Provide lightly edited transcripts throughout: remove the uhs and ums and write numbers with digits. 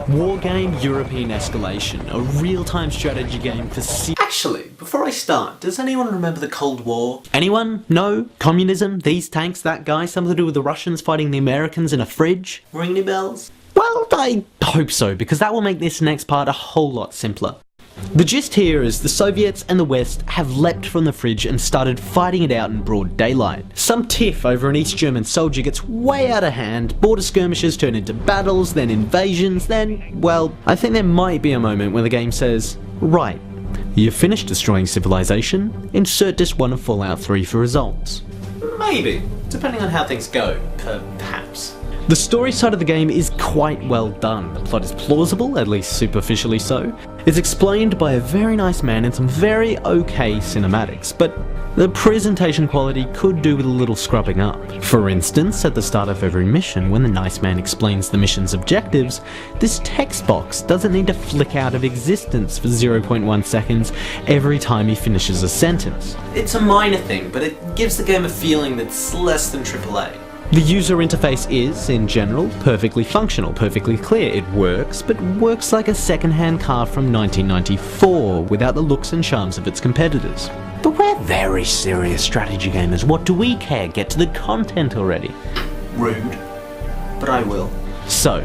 Wargame European Escalation, a real-time strategy game for Actually, before I start, does anyone remember the Cold War? Anyone? No? Communism? These tanks? That guy? Something to do with the Russians fighting the Americans in a fridge? Ring any bells? Well, I hope so, because that will make this next part a whole lot simpler. The gist here is the Soviets and the West have leapt from the fridge and started fighting it out in broad daylight. Some tiff over an East German soldier gets way out of hand, border skirmishes turn into battles, then invasions, then, well, I think there might be a moment when the game says, right, you've finished destroying civilization, insert disc 1 of Fallout 3 for results. Maybe, depending on how things go, perhaps. The story side of the game is quite well done. The plot is plausible, at least superficially so. It's explained by a very nice man and some very okay cinematics, but the presentation quality could do with a little scrubbing up. For instance, at the start of every mission, when the nice man explains the mission's objectives, this text box doesn't need to flick out of existence for 0.1 seconds every time he finishes a sentence. It's a minor thing, but it gives the game a feeling that's less than AAA. The user interface is, in general, perfectly functional, perfectly clear. It works, but works like a second-hand car from 1994, without the looks and charms of its competitors. But we're very serious strategy gamers. What do we care? Get to the content already. Rude. But I will. So,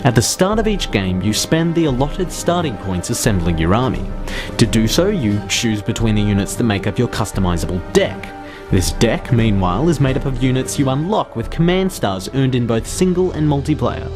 at the start of each game, you spend the allotted starting points assembling your army. To do so, you choose between the units that make up your customizable deck. This deck, meanwhile, is made up of units you unlock with command stars earned in both single and multiplayer.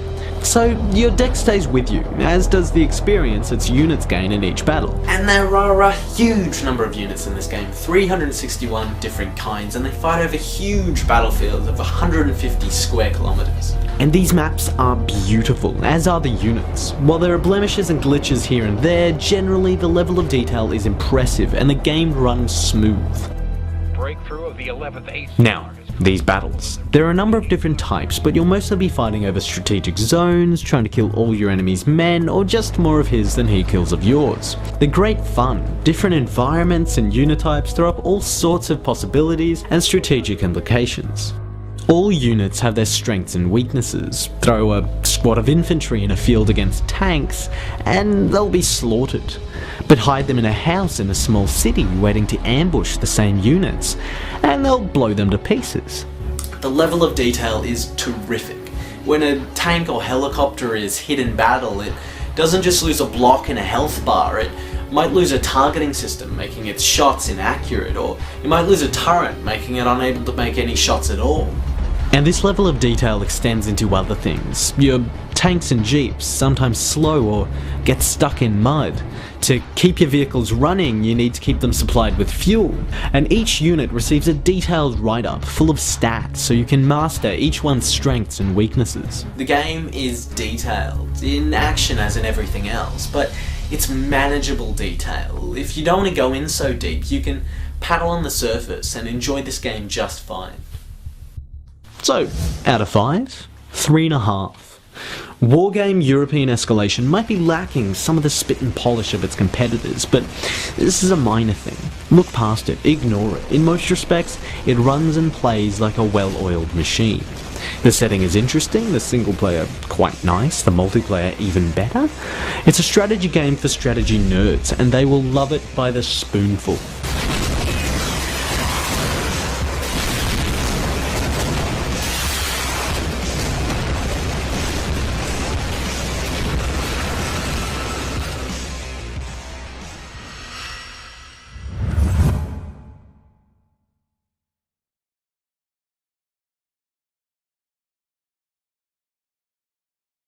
So your deck stays with you, as does the experience its units gain in each battle. And there are a huge number of units in this game, 361 different kinds, and they fight over huge battlefields of 150 square kilometers. And these maps are beautiful, as are the units. While there are blemishes and glitches here and there, generally the level of detail is impressive and the game runs smooth. Now, these battles. There are a number of different types, but you'll mostly be fighting over strategic zones, trying to kill all your enemy's men, or just more of his than he kills of yours. They're great fun. Different environments and unit types throw up all sorts of possibilities and strategic implications. All units have their strengths and weaknesses. Throw a squad of infantry in a field against tanks, and they'll be slaughtered. But hide them in a house in a small city waiting to ambush the same units, and they'll blow them to pieces. The level of detail is terrific. When a tank or helicopter is hit in battle, it doesn't just lose a block and a health bar, it might lose a targeting system, making its shots inaccurate, or it might lose a turret, making it unable to make any shots at all. And this level of detail extends into other things. Your tanks and jeeps sometimes slow or get stuck in mud. To keep your vehicles running, you need to keep them supplied with fuel. And each unit receives a detailed write-up full of stats so you can master each one's strengths and weaknesses. The game is detailed, in action as in everything else, but it's manageable detail. If you don't want to go in so deep, you can paddle on the surface and enjoy this game just fine. So, out of 5, 3.5. Wargame European Escalation might be lacking some of the spit and polish of its competitors, but this is a minor thing. Look past it, ignore it. In most respects, it runs and plays like a well-oiled machine. The setting is interesting, the single player quite nice, the multiplayer even better. It's a strategy game for strategy nerds, and they will love it by the spoonful.